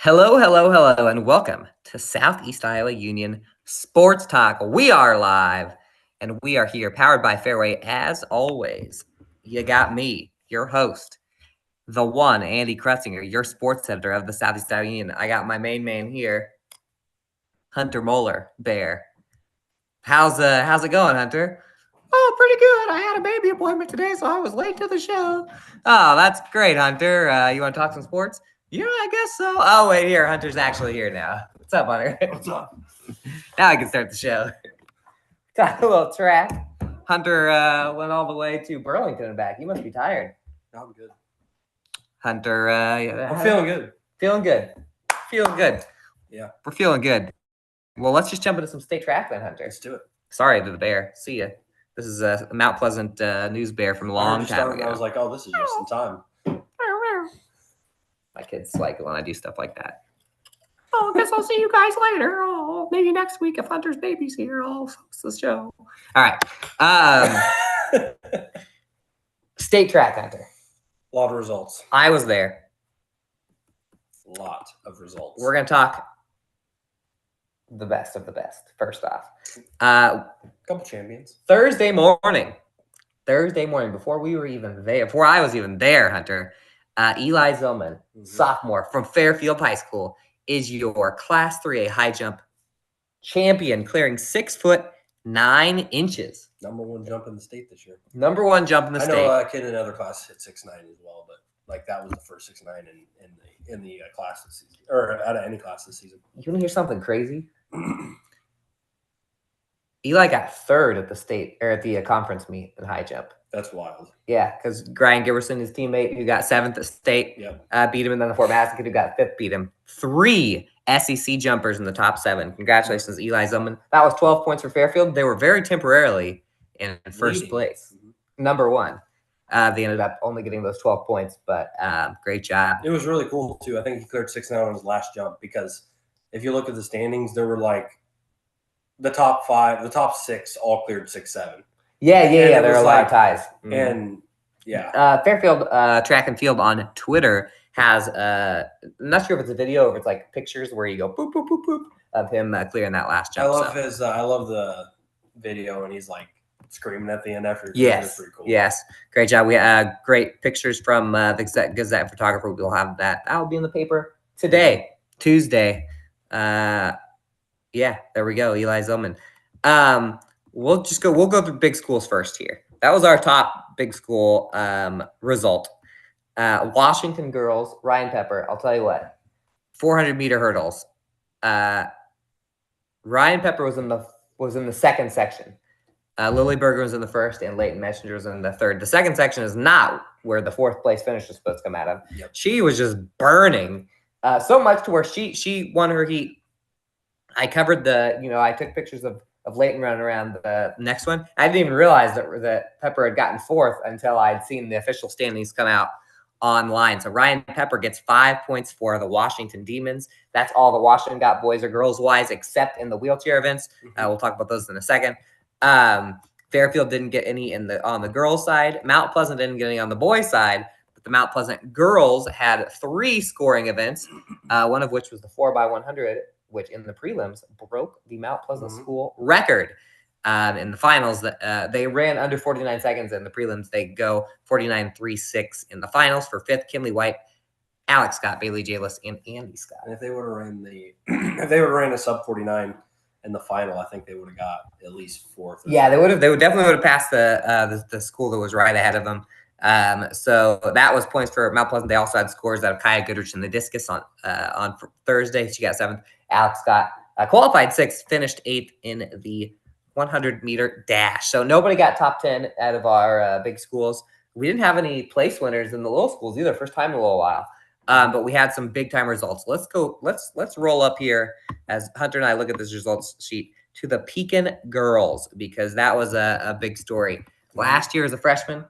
Hello, hello, hello, and welcome to Southeast Iowa Union Sports Talk. We are live, and we are here, powered by Fairway, as always. You got me, your host, the one, Andy Krutzinger, your sports editor of the Southeast Iowa Union. I got my main man here, Hunter Moeller, Bear. How's it going, Hunter? Oh, pretty good. I had a baby appointment today, so I was late to the show. Oh, that's great, Hunter. You want to talk some sports? Yeah, I guess so. Oh, wait, here. Hunter's actually here now. What's up, Hunter? What's up? Now I can start the show. Talk a little track. Hunter went all the way to Burlington and back. You must be tired. No, I'm good. Hunter, I'm feeling good. Feeling good. Feeling good. Yeah. We're feeling good. Well, let's just jump into some state track then, Hunter. Let's do it. Sorry to the Bear. See ya. This is a Mount Pleasant news bear from a long time ago. I was like, oh, this is just in time. My kids like it when I do stuff like that. Oh, I guess I'll see you guys later. Oh, maybe next week if Hunter's baby's here, I'll host the show. All right. State track, Hunter. A lot of results. I was there. A lot of results. We're going to talk the best of the best, first off. Couple champions. Thursday morning, before we were even there, before I was even there, Hunter, Eli Zillman, sophomore from Fairfield High School, is your Class 3A high jump champion, clearing 6'9". Number one jump in the state this year. Number one jump in the state. I know a kid in another class hit 6'9" as well, but like that was the first 6'9" in the class this season, or out of any class this season. You want to hear something crazy? Eli got third at the state or at the conference meet in high jump. That's wild. Yeah, because Ryan Giberson, his teammate, who got seventh at state, beat him, and then the Fort Madison kid who got fifth beat him. 3 SEC jumpers in the top 7. Congratulations, Eli Zillman. That was 12 points for Fairfield. They were very temporarily in first place, number one. They ended up only getting those 12 points, but great job. It was really cool too. I think he cleared 6'9" on his last jump because if you look at the standings, there were like the top 5, the top 6 all cleared 6'7". Yeah. There are a lot of ties. And yeah. Fairfield Track and Field on Twitter has, I'm not sure if it's a video or if it's like pictures where you go boop, boop, boop, boop of him clearing that last jump. I love the video and he's like screaming at the end after. Yes. Pretty cool. Yes. Great job. We had great pictures from the Gazette photographer. We'll have that. That will be in the paper today, Tuesday. Yeah, there we go. Eli Zillman. We'll go through big schools first here. That was our top big school result. Washington girls, Ryan Pepper. I'll tell you what, 400-meter hurdles. Ryan Pepper was in the second section. Lily Berger was in the first, and Leighton Messenger was in the third. The second section is not where the fourth place finish is supposed to come out of. Yep. She was just burning so much to where she won her heat. I covered I took pictures of Leighton running around the next one. I didn't even realize that Pepper had gotten fourth until I'd seen the official standings come out online. So Ryan Pepper gets 5 points for the Washington Demons. That's all the Washington got, boys or girls wise, except in the wheelchair events. We'll talk about those in a second. Fairfield didn't get any on the girls' side. Mount Pleasant didn't get any on the boys' side. But the Mount Pleasant girls had 3 scoring events, one of which was the 4x100. Which in the prelims broke the Mount Pleasant school record. In the finals, they ran under 49 seconds. In the prelims, they go 49.36 in the finals for 5th. Kinley White, Alex Scott, Bailey Jalis, and Andy Scott. And if they would have ran a sub 49 in the final, I think they would have got at least 4th. Yeah, they would have. They definitely would have passed the school that was right ahead of them. So that was points for Mount Pleasant. They also had scores out of Kaya Goodrich in the discus on Thursday. She got 7th. Alex Scott qualified 6th, finished 8th in the 100-meter dash. So nobody got top 10 out of our big schools. We didn't have any place winners in the little schools either. First time in a little while. But we had some big time results. Let's go. Let's roll up here as Hunter and I look at this results sheet to the Pekin girls because that was a big story. Last year as a freshman,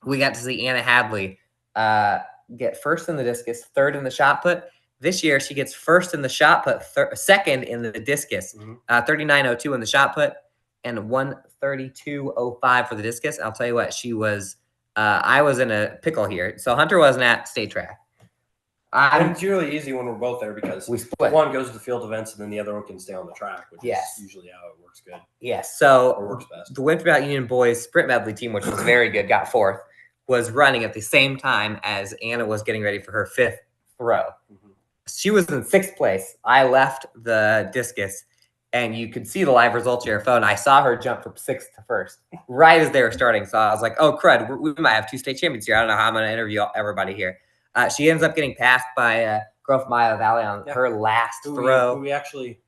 we got to see Anna Hadley get 1st in the discus, 3rd in the shot put. This year, she gets 1st in the shot put, 2nd in the discus, 39.02 in the shot put, and 132.05 for the discus. I'll tell you what, she was I was in a pickle here. So Hunter wasn't at state track. And it's really easy when we're both there because we split. one goes to field events and then the other one can stay on the track, which Yes. is usually how it works good. Yes. So Or works best. the Winthrop Valley Union boys sprint medley team, which was very good, got fourth, was running at the same time as Anna was getting ready for her fifth throw. Mhm. She was in sixth place. I left the discus, and you could see the live results on your phone. I saw her jump from sixth to first right as they were starting. So I was like, oh, crud, we might have 2 state champions here. I don't know how I'm going to interview everybody here. She ends up getting passed by Grove Mile Valley on her last throw. Who we actually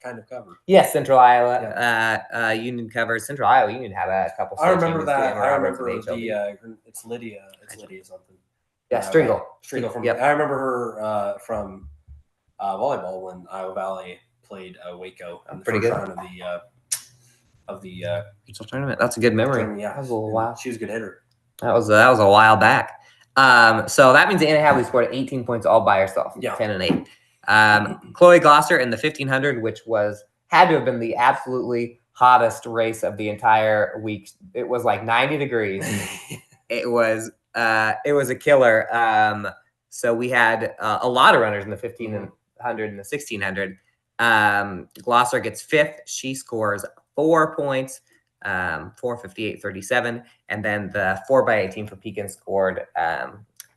kind of covered. Yes, Central Iowa Union covers. Central Iowa Union had a couple. I remember that. I remember it's Lydia. It's Lydia something. Yeah, Stringle. Stringle from. Yep. I remember her from volleyball when Iowa Valley played Waco in the pretty first good round of the regional tournament. That's a good memory. Yeah, that was a little while. She was a good hitter. That was a while back. So that means Anna Hadley scored 18 points all by herself. Yeah. 10 and 8. Chloe Glosser in the 1500, which had to have been the absolutely hottest race of the entire week. It was like 90 degrees. It was a killer. So we had a lot of runners in the 1500 and the 1600. Glosser gets fifth. She scores 4 points. 4:58.37, and then the 4x18 for Pekin scored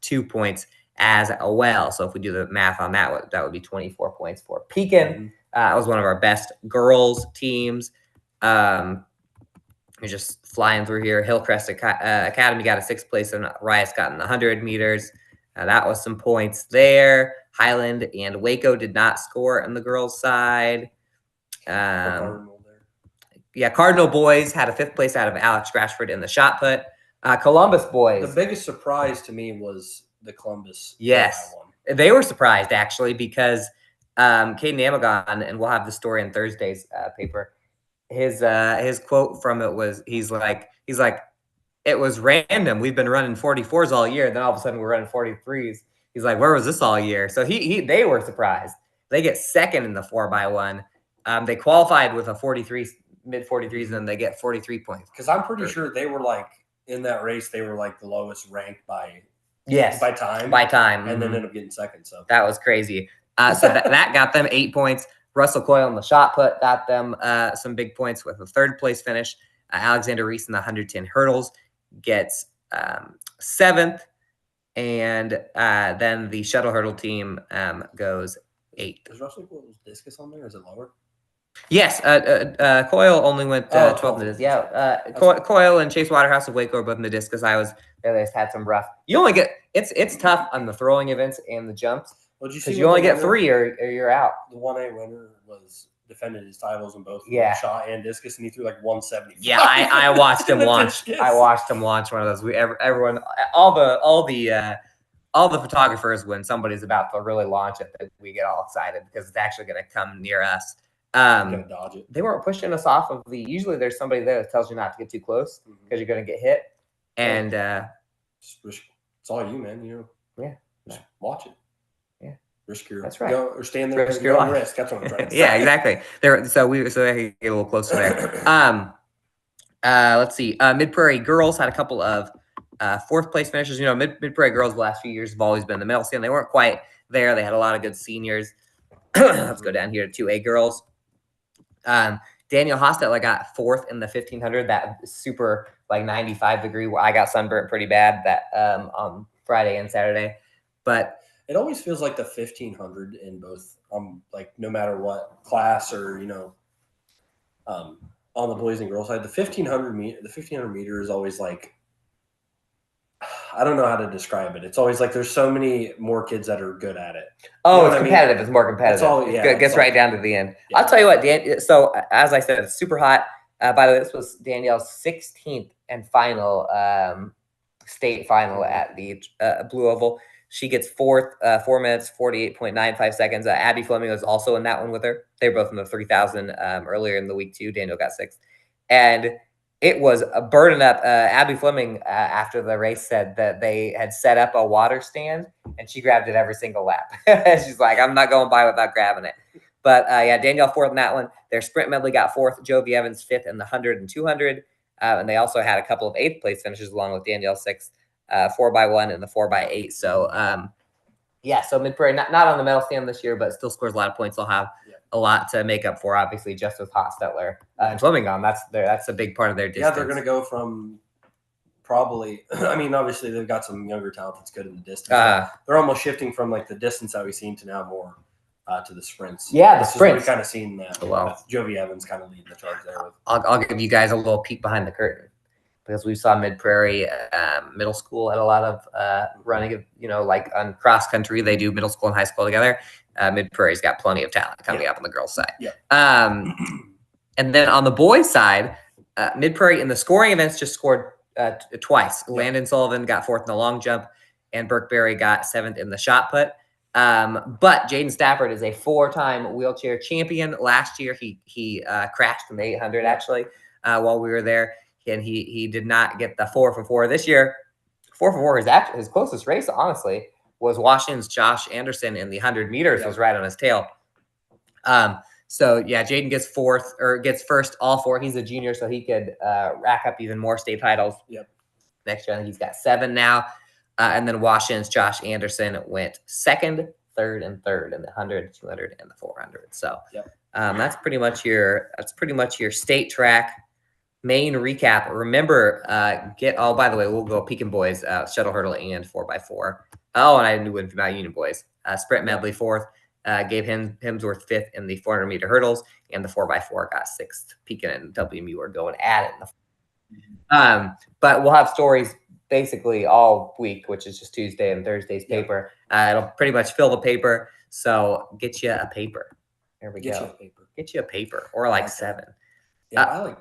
2 points as well. So if we do the math on that would be 24 points for Pekin. It was one of our best girls teams. We're just flying through here. Hillcrest Academy got a 6th place, and Rice got in the 100 meters. That was some points there. Highland and Waco did not score on the girls' side. Cardinal boys had a 5th place out of Alex Rashford in the shot put. Columbus boys. The biggest surprise to me was the Columbus. Yes, they were surprised actually because Caden Amagon, and we'll have the story in Thursday's paper. His quote from it was he's like it was random. We've been running 44s all year, then all of a sudden we're running 43s. He's like, where was this all year? So they were surprised. They get 2nd in the 4x1. They qualified with a 43. Mid 43s, and then they get 43 points. Because I'm pretty sure they were like in that race, they were like the lowest ranked by time, and then ended up getting 2nd. So that was crazy. So that got them 8 points. Russell Coyle on the shot put got them some big points with a 3rd place finish. Alexander Reese in the 110 hurdles gets 7th, and then the shuttle hurdle team goes 8th. Is Russell Coyle's discus on there? Is it lower? Yes, Coyle only went 12 minutes. Yeah, Coyle and Chase Waterhouse of Waco are both in the discus. I was there. They just had some rough. You only get it's tough on the throwing events and the jumps because you only get 3 or you're out. The 1A winner defended his titles in both shot and discus, and he threw like 170. Yeah, I watched him launch. I watched him launch one of those. Everyone, all the photographers, when somebody's about to really launch it, we get all excited because it's actually going to come near us. Gonna dodge it. They weren't pushing us off of the. Usually, there's somebody there that tells you not to get too close because you're going to get hit. And it's all you, man. Just watch it. Yeah, risk your. That's right. Or stand there. Risk your life. Risk. That's what I'm trying to say. Yeah, exactly. So they could get a little closer there. Let's see. Mid Prairie girls had a couple of 4th place finishes. Mid Prairie girls the last few years have always been the medal stand. They weren't quite there. They had a lot of good seniors. Let's go down here to 2A girls. Daniel Hostetler got 4th in the 1500. That super 95 degree. I got sunburnt pretty bad that on Friday and Saturday, but it always feels like the 1500 in both no matter what class or on the boys and girls side, the 1500 meter is always like, I don't know how to describe it. It's always like there's so many more kids that are good at it. Oh, it's competitive. It's more competitive. It gets right down to the end. Yeah. I'll tell you what, Dan. So as I said, it's super hot. By the way, this was Danielle's 16th and final state final at the Blue Oval. She gets 4th, 4 minutes, 48.95 seconds. Abby Fleming was also in that one with her. They were both in the 3,000 earlier in the week too. Daniel got 6th. And it was burning up. Abby Fleming, after the race, said that they had set up a water stand, and she grabbed it every single lap. She's like, I'm not going by without grabbing it. But, Danielle 4th in that one. Their sprint medley got 4th. Jovi Evans 5th in the 100 and 200. And they also had a couple of 8th place finishes along with Danielle 6th, 4x1 and the 4x8. So Yeah, so Mid-Prairie, not on the medal stand this year, but still scores a lot of points. They'll have a lot to make up for, obviously, just with Hostetler and Flemington. That's a big part of their distance. Yeah, they're going to go from probably, I mean, obviously they've got some younger talent that's good in the distance. They're almost shifting from like the distance that we've seen to now more to the sprints. Yeah, the sprints. We've kind of seen that. Well, Jovi Evans kind of leading the charge there. I'll give you guys a little peek behind the curtain, because we saw Mid-Prairie middle school at a lot of running of, like on cross country, they do middle school and high school together. Mid-Prairie's got plenty of talent coming up on the girls' side. Yeah. And then on the boys' side, Mid-Prairie in the scoring events just scored twice. Yeah. Landon Sullivan got 4th in the long jump, and Burke Berry got 7th in the shot put. But Jaden Stafford is a 4-time wheelchair champion. Last year, he crashed in the 800 actually while we were there, and he did not get the 4 for 4 this year. 4 for 4 is actually his closest race, honestly, was Washington's Josh Anderson in the 100 meters. Was right on his tail. So yeah, Jaden gets 4th or gets first all 4. He's a junior, so he could rack up even more state titles. Yep. Next year, I think he's got 7 now. And then Washington's Josh Anderson went 2nd, 3rd, and 3rd in the 100, 200, and the 400. So that's pretty much your state track main recap. Remember, by the way, we'll go Pekin boys, shuttle hurdle and 4x4. Oh, and I knew one from Mount Union boys. Sprint medley 4th. Gave Hemsworth 5th in the 400-meter hurdles, and the 4x4 got 6th. Pekin and WMU are going at it. But we'll have stories basically all week, which is just Tuesday and Thursday's paper. It'll pretty much fill the paper. So get you a paper. There we go. Get you a paper, or like 7. Yeah, I like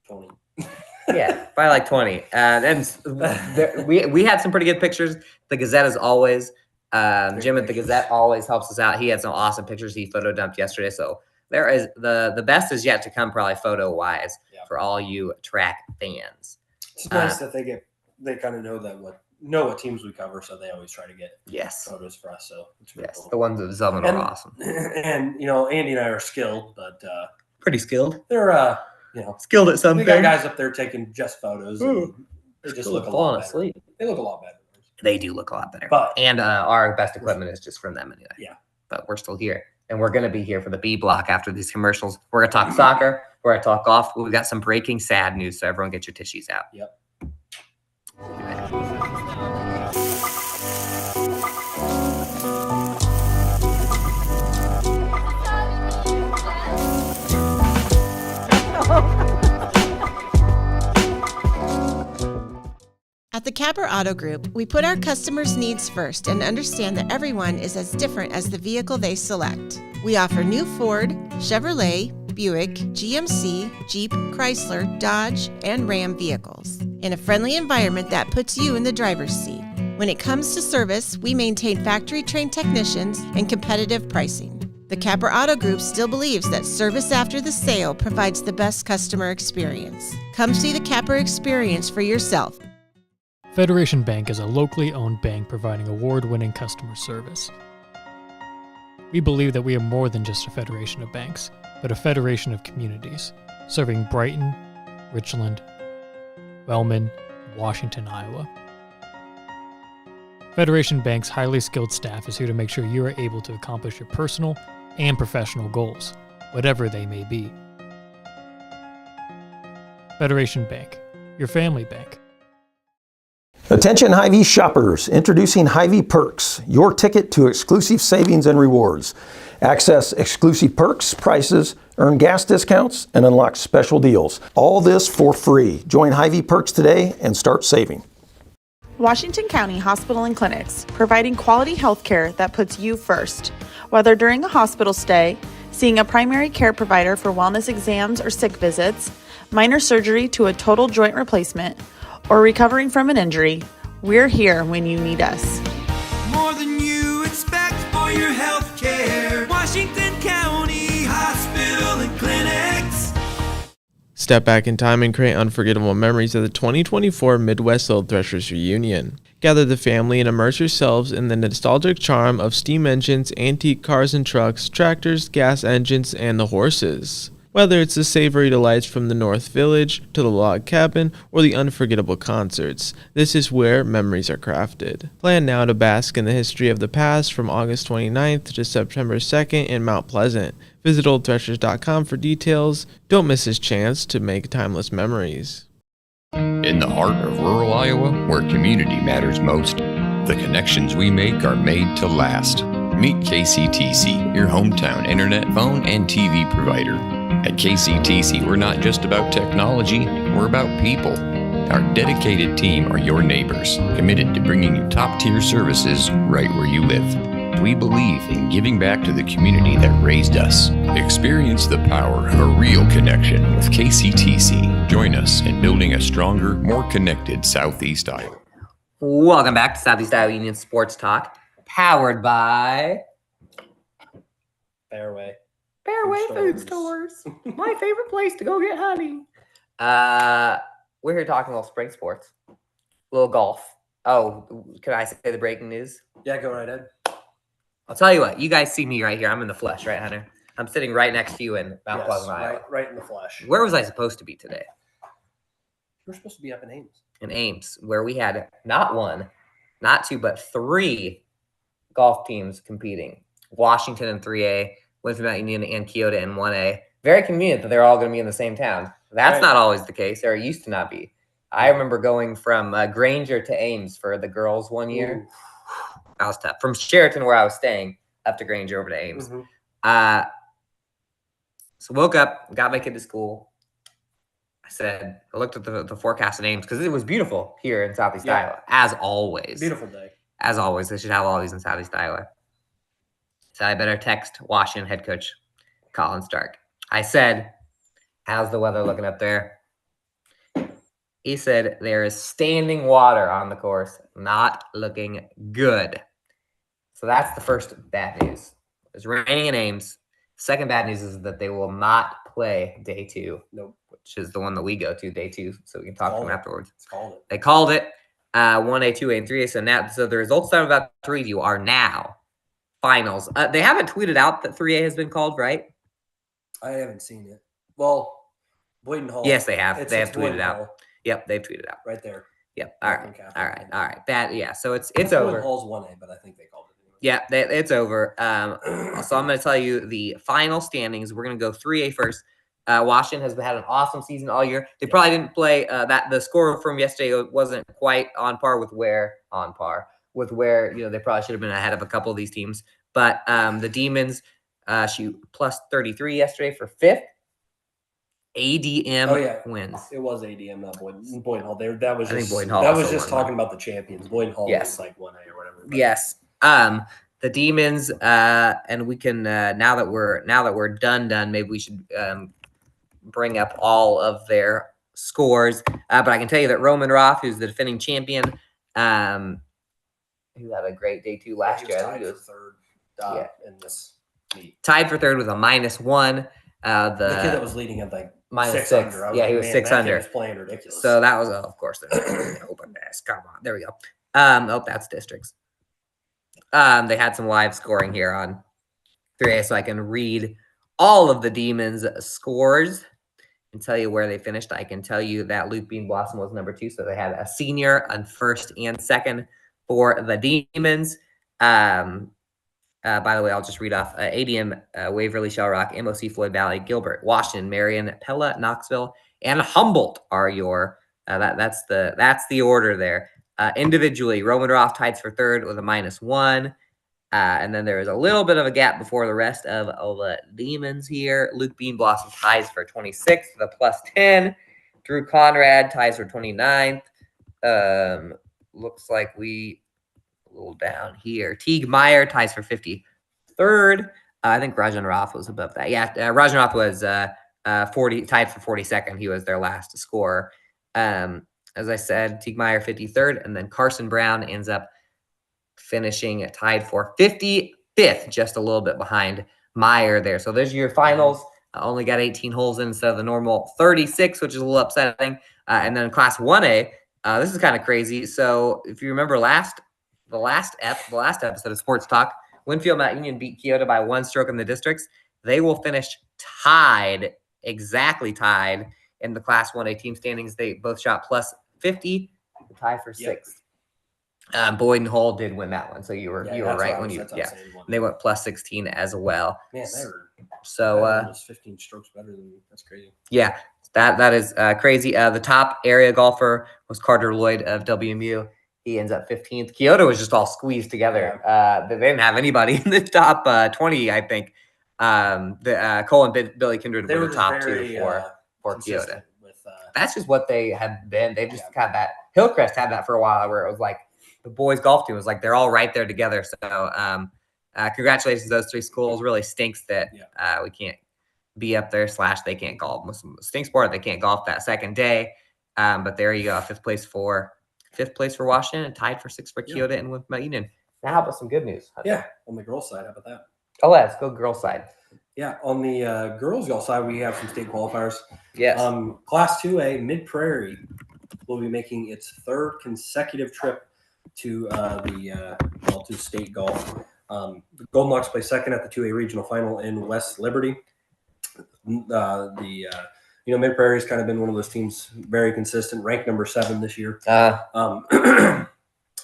20. Yeah, probably like 20. And we had some pretty good pictures. The Gazette is always. Jim at the Gazette always helps us out. He had some awesome pictures he photo dumped yesterday. So there is the best is yet to come, probably photo wise, for all you track fans. It's nice that they kind of know what teams we cover, so they always try to get photos for us. So it's really cool. The ones at Zelman are awesome. And Andy and I are skilled, but pretty skilled. They're skilled at something. We got guys up there taking just photos. And they just look a lot better. Asleep. They look a lot better. They do look a lot better. But our best equipment is just from them anyway. Yeah. But we're still here. And we're going to be here for the B block after these commercials. We're going to talk soccer. We're going to talk golf. We've got some breaking sad news, so everyone get your tissues out. Yep. At the Capper Auto Group, we put our customers' needs first and understand that everyone is as different as the vehicle they select. We offer new Ford, Chevrolet, Buick, GMC, Jeep, Chrysler, Dodge, and Ram vehicles in a friendly environment that puts you in the driver's seat. When it comes to service, we maintain factory-trained technicians and competitive pricing. The Capper Auto Group still believes that service after the sale provides the best customer experience. Come see the Capper experience for yourself. Federation Bank is a locally owned bank providing award-winning customer service. We believe that we are more than just a federation of banks, but a federation of communities, serving Brighton, Richland, Wellman, and Washington, Iowa. Federation Bank's highly skilled staff is here to make sure you are able to accomplish your personal and professional goals, whatever they may be. Federation Bank, your family bank. Attention Hy-Vee shoppers, introducing Hy-Vee Perks, your ticket to exclusive savings and rewards. Access exclusive perks, prices, earn gas discounts, and unlock special deals. All this for free. Join Hy-Vee Perks today and start saving. Washington County Hospital and Clinics, providing quality health care that puts you first. Whether during a hospital stay, seeing a primary care provider for wellness exams or sick visits, minor surgery to a total joint replacement, or recovering from an injury, we're here when you need us. More than you expect for your health care. Washington County Hospital and Clinics. Step back in time and create unforgettable memories of the 2024 Midwest Little Threshers Reunion. Gather the family and immerse yourselves in the nostalgic charm of steam engines, antique cars and trucks, tractors, gas engines, and the horses. Whether it's the savory delights from the North Village to the log cabin or the unforgettable concerts, this is where memories are crafted. Plan now to bask in the history of the past from August 29th to September 2nd in Mount Pleasant. Visit oldthreshers.com for details. Don't miss this chance to make timeless memories. In the heart of rural Iowa, where community matters most, the connections we make are made to last. Meet KCTC, your hometown internet, phone, and TV provider. At KCTC, we're not just about technology, we're about people. Our dedicated team are your neighbors, committed to bringing you top-tier services right where you live. We believe in giving back to the community that raised us. Experience the power of a real connection with KCTC. Join us in building a stronger, more connected Southeast Iowa. Welcome back to Southeast Iowa Union Sports Talk, powered by Fairway. Fairway Food Stores. My favorite place to go get honey. We're here talking a little spring sports, a little golf. Oh, can I say the breaking news? Yeah, go right ahead. I'll tell you what. You guys see me right here. I'm in the flesh, right, Hunter? I'm sitting right next to you in Mount Pleasant, Iowa. Right in the flesh. Where was I supposed to be today? We're supposed to be up in Ames. In Ames, where we had not one, not two, but three golf teams competing. Washington in 3A, Winfield Mount Union and Keota in 1A. Very convenient that they're all going to be in the same town. That's Right. not always the case, or it used to not be. I remember going from Granger to Ames for the girls one year. Ooh. That was tough. From Sheraton, where I was staying, up to Granger over to Ames. Mhm. So woke up, got my kid to school. I looked at the forecast in Ames because it was beautiful here in Southeast Yeah. Iowa, as always. Beautiful day. As always, they should have all these in Southeast Iowa. So I better text Washington head coach Colin Stark. I said, how's the weather looking up there? He said, there is standing water on the course, not looking good. So that's the first bad news. It's raining in Ames. Second bad news is that they will not play day 2. Nope. Which is the one that we go to, day 2, so we can talk to them afterwards. It's called it. They called it 1A, 2A, and 3A. So the results that I'm about to read you are now finals. They haven't tweeted out that 3A has been called, right? I haven't seen it. Well, Boyden Hall. Yes, they have. It's They have Boyden tweeted out. Hall, Yep, they've tweeted out. right there. Yep. All right. Catherine All right. Catherine. All right. That yeah. So it's Boyden over. Hall's 1A, but I think they called it. Anyway. Yeah, it's over. So I'm going to tell you the final standings. We're going to go 3A first. Washington has had an awesome season all year. They probably didn't play that. The score from yesterday wasn't quite on par with where they probably should have been ahead of a couple of these teams. But the Demons shoot plus 33 yesterday for 5th. ADM wins. It was ADM, not Boyden Hall. That was I think just, Boyden Hall that was also just won. talking about the champions. Boyden Hall Yes. was like 1A or whatever. but- Yes. The Demons, and we can now that we're done, maybe we should bring up all of their scores. But I can tell you that Roman Roth, who's the defending champion, who had a great day 2 last he year, was I think tied it was for third in this meet. tied for 3rd with a -1. The kid that was leading at like -6. 6 under. I was Yeah, like, he was man, 6 that kid under. was playing ridiculous. So that was, of course, open pass. Come on, there we go. That's districts. They had some live scoring here on 3A, so I can read all of the Demons' scores and tell you where they finished. I can tell you that Luke Bean Blossom was number 2, so they had a senior on 1st and 2nd for the Demons. By the way, I'll just read off ADM, Waverly, Shell Rock, MOC, Floyd Valley, Gilbert, Washington, Marion, Pella, Knoxville, and Humboldt are your that's the order there. Individually, Roman Roth tied for 3rd with a -1. And then there is a little bit of a gap before the rest of the Demons here. Luke Bean Blossom ties for 26th with a +10. Drew Conrad ties for 29th. Looks like a little down here. Teague Meyer ties for 53rd. I think Rajan Roth was above that. Yeah, Rajan Roth was tied for 42nd. He was their last scorer. As I said, Teague Meyer 53rd, and then Carson Brown ends up finishing tied for 55th, just a little bit behind Meyer there. So there's your finals. Only got 18 holes in instead of the normal 36, which is a little upsetting. And then Class 1A, this is kind of crazy. So if you remember the last episode of Sports Talk, Winfield Mount Union beat Keota by 1 stroke in the districts. They will finish tied exactly tied in the Class 1A team standings. They both shot plus 50, tie for sixth. Boyd and Hull did win that one, so you were right when you they went plus 16 as well. Man, they were so almost 15 strokes better than me. That's crazy. Yeah, that is crazy. The top area golfer was Carter Lloyd of WMU. He ends up 15th. Kyoto was just all squeezed together. They didn't have anybody in the top 20, I think. Cole and Billy Kindred were the top two for Kyoto. That's just what they had been. They just had that. Hillcrest had that for a while, where it was like the boys golf team was like they're all right there together. So congratulations to those three schools. Really stinks that we can't be up there / they can't golf. Stinks more they can't golf that second day. But there you go. Fifth place for Washington, tied for sixth for Kyoto and with Mount Union. Now how about some good news? Yeah, on the girls' side, how about that? Oh, let's go girls' side. Yeah, on the girls' golf side, we have some state qualifiers. Yes. Class 2A, Mid-Prairie will be making its third consecutive trip to to state golf. The Golden Hawks play second at the 2A regional final in West Liberty. Mid-Prairie has kind of been one of those teams, very consistent, ranked number 7 this year.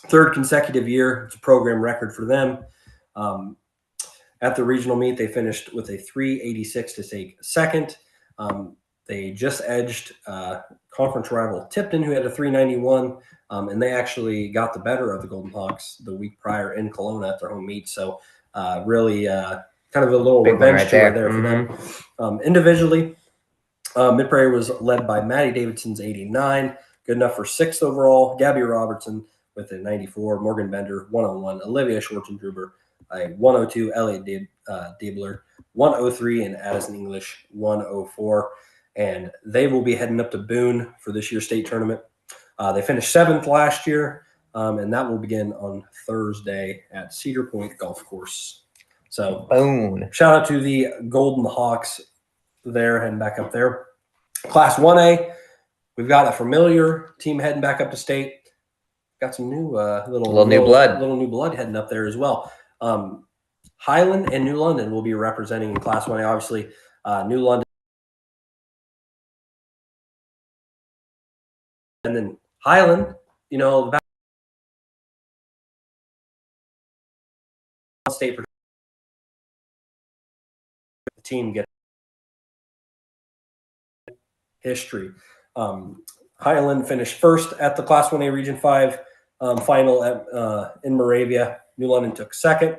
Third consecutive year. It's a program record for them. At the regional meet, they finished with a 386 to take second. They just edged conference rival Tipton, who had a 391, and they actually got the better of the Golden Hawks the week prior in Kelowna at their home meet. So really kind of a little big revenge right tour there for them. Individually, Mid-Prairie was led by Maddie Davidson's 89, good enough for 6th overall. Gabby Robertson with a 94, Morgan Bender 101, Olivia Schwartzendruber a 102, Elliot Diebler 103, and Addison English 104. And they will be heading up to Boone for this year's state tournament. They finished 7th last year, and that will begin on Thursday at Cedar Point Golf Course. So Boone. Shout out to the Golden Hawks there, heading back up there. Class 1A, we've got a familiar team heading back up to state. Got some new little new blood heading up there as well. Highland and New London will be representing in Class 1A. Obviously, New London. And then Highland, the state the team get history. Highland finished first at the Class 1A Region 5 final in Moravia. New London took second.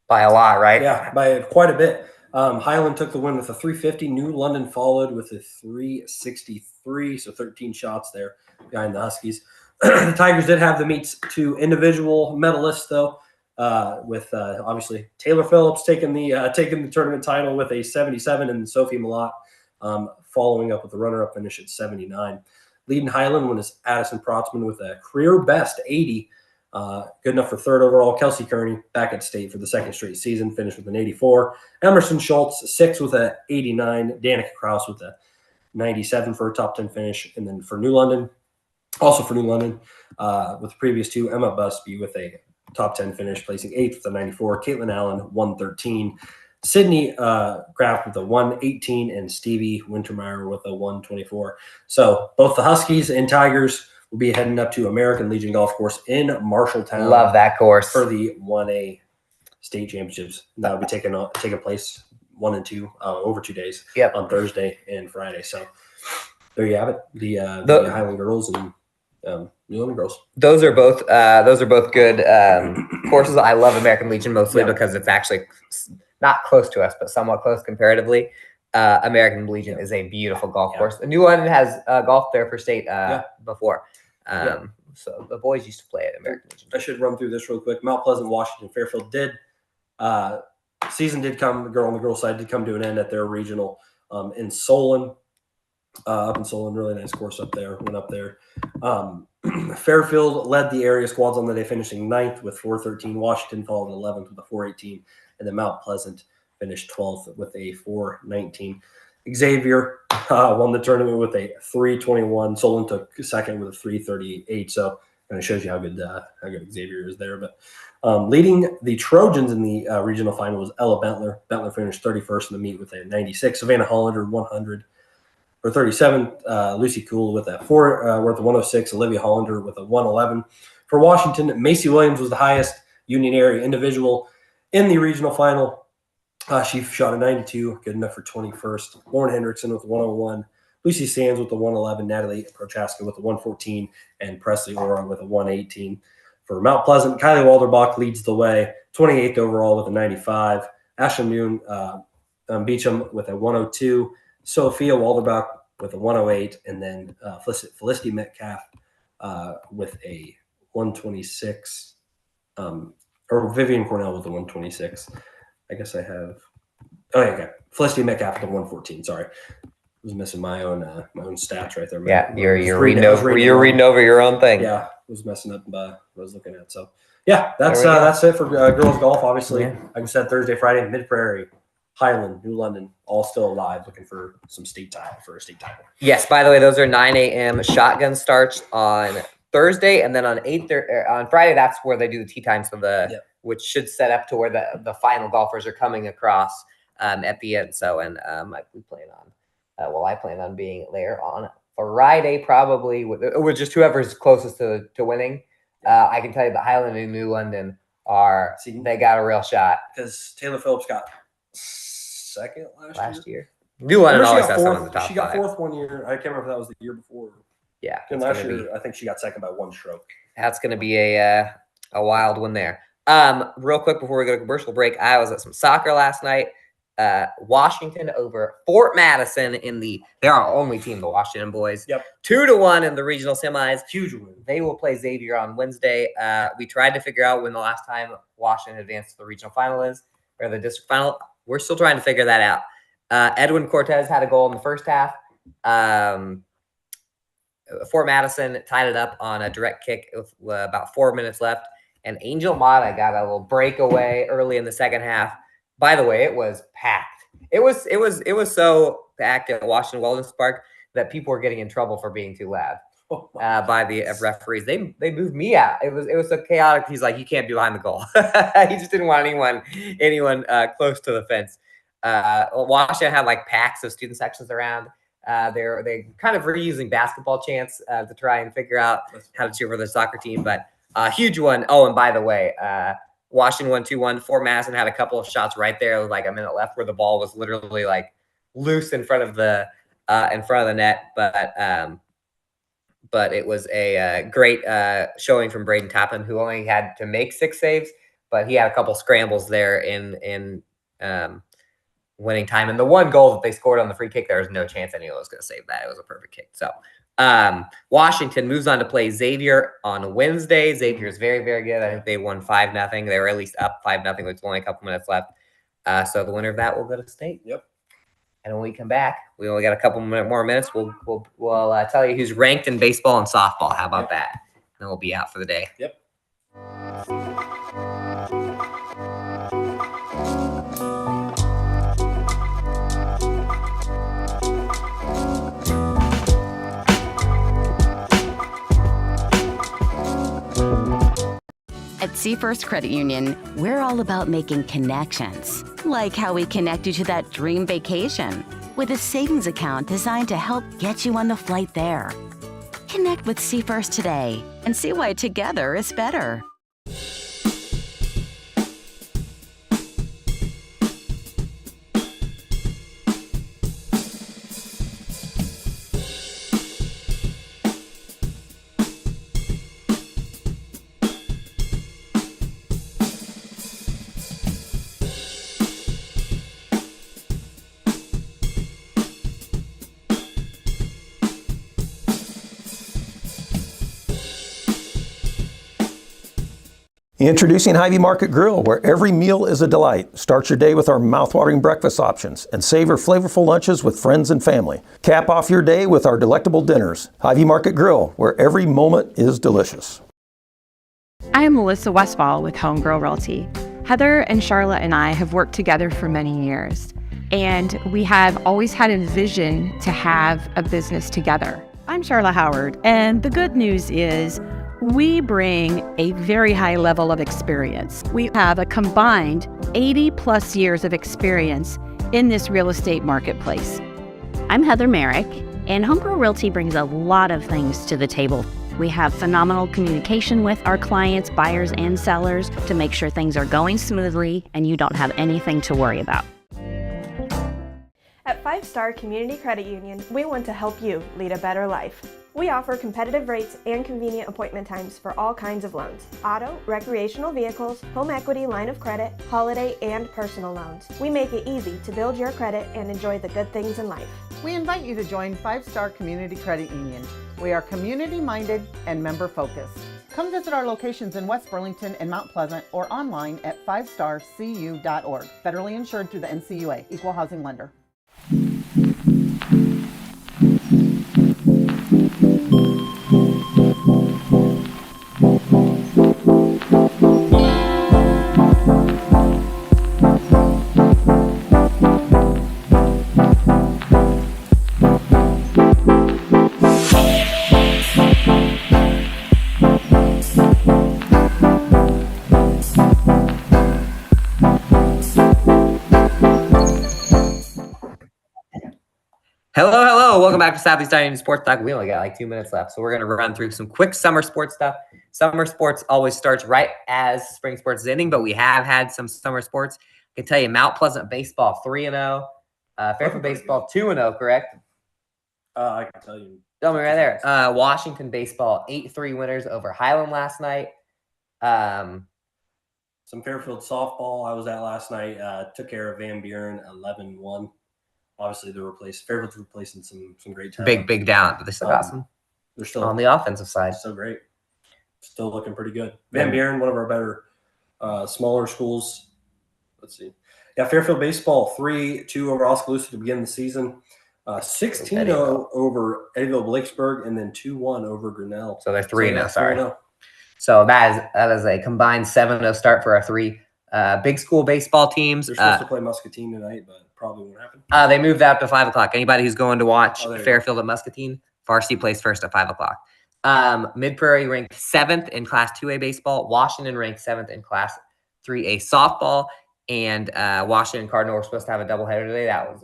By a lot, right? Yeah, by quite a bit. Highland took the win with a 350. New London followed with a 363, so 13 shots there behind the Huskies. The Tigers did have the meets 2 individual medalists, though, with obviously Taylor Phillips taking the tournament title with a 77, and Sophie Malott following up with the runner-up finish at 79. Leading Highland was Addison Protzman with a career best 80. Good enough for 3rd overall. Kelsey Kearney back at state for the 2nd straight season, finished with an 84. Emerson Schultz, 6th with a 89. Danica Krause with a 97 for a top 10 finish. And then for New London, with the previous 2, Emma Busby with a top 10 finish, placing 8th with a 94. Caitlin Allen, 113. Sydney Kraft with a 118, and Stevie Wintermeyer with a 124. So both the Huskies and Tigers will be heading up to American Legion Golf Course in Marshalltown. Love that course. For the 1A state championships. That will be taking place 1 and 2 over 2 days. Yep. On Thursday and Friday. So there you have it. The Highland girls and New London girls. Those are both good courses. I love American Legion mostly because it's actually not close to us, but somewhat close comparatively. American Legion is a beautiful golf course. New London has golfed there for state before. So the boys used to play at American Legion. I should run through this real quick. Mount Pleasant, Washington, Fairfield season did come, on the girls' side did come to an end at their regional in Solon. Up in Solon, really nice course up there. Went up there. Fairfield led the area squads on the day, finishing 9th with 413. Washington followed 11th with a 418. And then Mount Pleasant finished 12th with a 419. Xavier won the tournament with a 321. Solon took second with a 338. So kind of shows you how good Xavier is there. But leading the Trojans in the regional final was Ella Bentler. Bentler finished 31st in the meet with a 96. Savannah Hollander 100. or 37. Lucy Cool with a 4 worth of 106. Olivia Hollander with a 111. For Washington, Macy Williams was the highest Union area individual in the regional final. She shot a 92, good enough for 21st. Lauren Hendrickson with a 101. Lucy Sands with a 111. Natalie Prochaska with a 114. And Presley Ora with a 118. For Mount Pleasant, Kylie Walderbach leads the way, 28th overall with a 95. Ashley Noon Beecham with a 102. Sophia Walderbach with a 108. And then Felicity Metcalf with a 126. Or Vivian Cornell with a 126. I guess I have. Oh, yeah, okay. Felicity Metcalf with a 114. Sorry. I was missing my own stats right there. Yeah, you're reading over your own thing. Yeah, was messing up what I was looking at. So yeah, that's it for girls golf. Obviously, Yeah. like I said, Thursday, Friday, Mid Prairie, Highland, New London, all still alive, looking for some state title for a state title. Yes. By the way, those are 9 a.m. shotgun starts on Thursday, and then on on Friday, that's where they do the tee times for which should set up to where the final golfers are coming across at the end. So, and we plan on. I plan on being there on Friday, probably with just whoever's closest to winning. I can tell you that Highland and New London they got a real shot. Because Taylor Phillips got second last year. New London always has someone in the top She got 5. fourth one year. I can't remember if that was the year before. Yeah. And last year, I think she got second by 1 stroke. That's going to be a wild one there. Real quick before we go to commercial break, I was at some soccer last night. Washington over Fort Madison they're our only team, the Washington boys. Yep. 2-1 in the regional semis. Huge win. They will play Xavier on Wednesday. We tried to figure out when the last time Washington advanced to the regional final is, or the district final. We're still trying to figure that out. Edwin Cortez had a goal in the first half. Fort Madison tied it up on a direct kick with about 4 minutes left. And Angel Mata got a little breakaway early in the second half. By the way, it was packed. It was so packed at Washington Wellness Park that people were getting in trouble for being too loud by the referees. They moved me out. It was so chaotic. He's like, you can't be behind the goal. He just didn't want anyone close to the fence. Washington had like packs of student sections around. They kind of reusing basketball chants to try and figure out how to cheer for the soccer team. But huge one. Oh, and by the way, Washington won 2-1. Fort Madison had a couple of shots right there with like a minute left where the ball was literally like loose in front of the net. But it was a great showing from Braden Toppin, who only had to make 6 saves, but he had a couple scrambles there in winning time. And the one goal that they scored on the free kick, there was no chance anyone was going to save that. It was a perfect kick. So Washington moves on to play Xavier on Wednesday. Xavier is very, very good. I think they won 5-0. They were at least up 5-0 with only a couple minutes left. So the winner of that will go to state. Yep. And when we come back, we only got a couple more minutes. We'll tell you who's ranked in baseball and softball. How about that? And then we'll be out for the day. Yep. At Seafirst Credit Union, we're all about making connections, like how we connect you to that dream vacation with a savings account designed to help get you on the flight there. Connect with Seafirst today and see why together is better. Introducing Hy-Vee Market Grill, where every meal is a delight. Start your day with our mouthwatering breakfast options and savor flavorful lunches with friends and family. Cap off your day with our delectable dinners. Hy-Vee Market Grill, where every moment is delicious. I am Melissa Westfall with Homegirl Realty. Heather and Charlotte and I have worked together for many years, and we have always had a vision to have a business together. I'm Charlotte Howard, and the good news is we bring a very high level of experience. We have a combined 80 plus years of experience in this real estate marketplace. I'm Heather Merrick, And Homegrown Realty brings a lot of things to the table. We have phenomenal communication with our clients, buyers, and sellers to make sure things are going smoothly and you don't have anything to worry about. At 5 Star Community Credit Union, we want to help you lead a better life. We offer competitive rates and convenient appointment times for all kinds of loans: auto, recreational vehicles, home equity line of credit, holiday, and personal loans. We make it easy to build your credit and enjoy the good things in life. We invite you to join 5 Star Community Credit Union. We are community-minded and member-focused. Come visit our locations in West Burlington and Mount Pleasant or online at 5starcu.org. Federally insured through the NCUA, Equal Housing Lender. Hello. Welcome back to Southeast Union Sports Talk. We only got like 2 minutes left, so we're going to run through some quick summer sports stuff. Summer sports always starts right as spring sports is ending, but we have had some summer sports. I can tell you Mount Pleasant baseball 3-0, Fairfield baseball 2-0, correct? I can tell you. Tell me right there. Washington baseball 8-3 winners over Highland last night. Some Fairfield softball I was at last night. Took care of Van Buren 11-1. Obviously, Fairfield's replacing some great talent. Big down, but they still got some. They're still on the offensive side. So great. Still looking pretty good. Van Buren, one of our better smaller schools. Let's see. Yeah, Fairfield baseball 3-2 over Oskaloosa to begin the season. 16-0 over Eddyville Blakesburg, and then 2-1 over Grinnell. So they're 3-0. Sorry. 3-0. So that is a combined 7-0 start for our 3 big school baseball teams. They're supposed to play Muscatine tonight, but probably won't happen. They moved that up to 5 o'clock. Anybody who's going to watch there you Fairfield at Muscatine, varsity plays first at 5 o'clock. Mid Prairie ranked 7th in Class 2A baseball. Washington ranked 7th in Class 3A softball. And Washington and Cardinal were supposed to have a doubleheader today. That was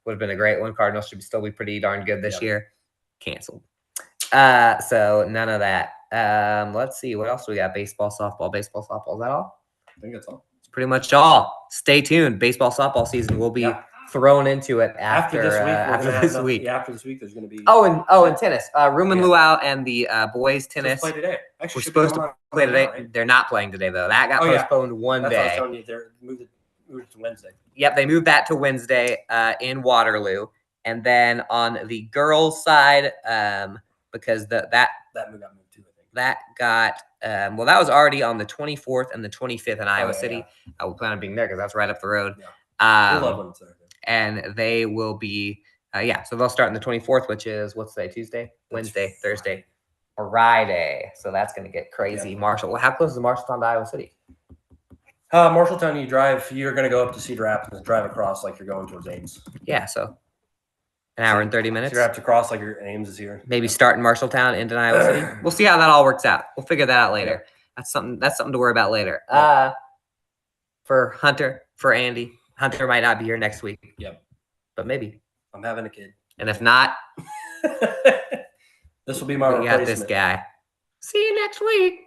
would have been a great one. Cardinals should still be pretty darn good this year. Canceled. So none of that. Let's see. What else we got? Baseball, softball. Is that all? I think that's all. It's pretty much all. Stay tuned. Baseball, softball season will be thrown into it after this week. After this week, there's going to be. And tennis. Rumen Luau and the boys tennis. Play today. We're supposed to play today. Right? They're not playing today though. That got postponed one That's day. what I was telling you. They're moved it to Wednesday. Yep, they moved that to Wednesday in Waterloo, and then on the girls' side, because that got moved too. I think that got that was already on the 24th and the 25th in Iowa City. I will plan on being there because that's right up the road. Yeah. We'll love when it's there. And they will be so they'll start on the 24th, which is what's today? Tuesday, Wednesday, Thursday, Friday. So that's going to get crazy. Yeah. Marshall. Well, how close is Marshalltown to Iowa City? Marshalltown, you're going to go up to Cedar Rapids and drive across like you're going towards Ames. Yeah, so an hour and 30 minutes. So you have to cross like your Ames is here. Maybe start in Marshalltown, into Iowa City. We'll see how that all works out. We'll figure that out later. That's something to worry about later. For Hunter, for Andy, Hunter might not be here next week. Yep. But maybe. I'm having a kid. And if not, this will be my we replacement. got this guy. See you next week.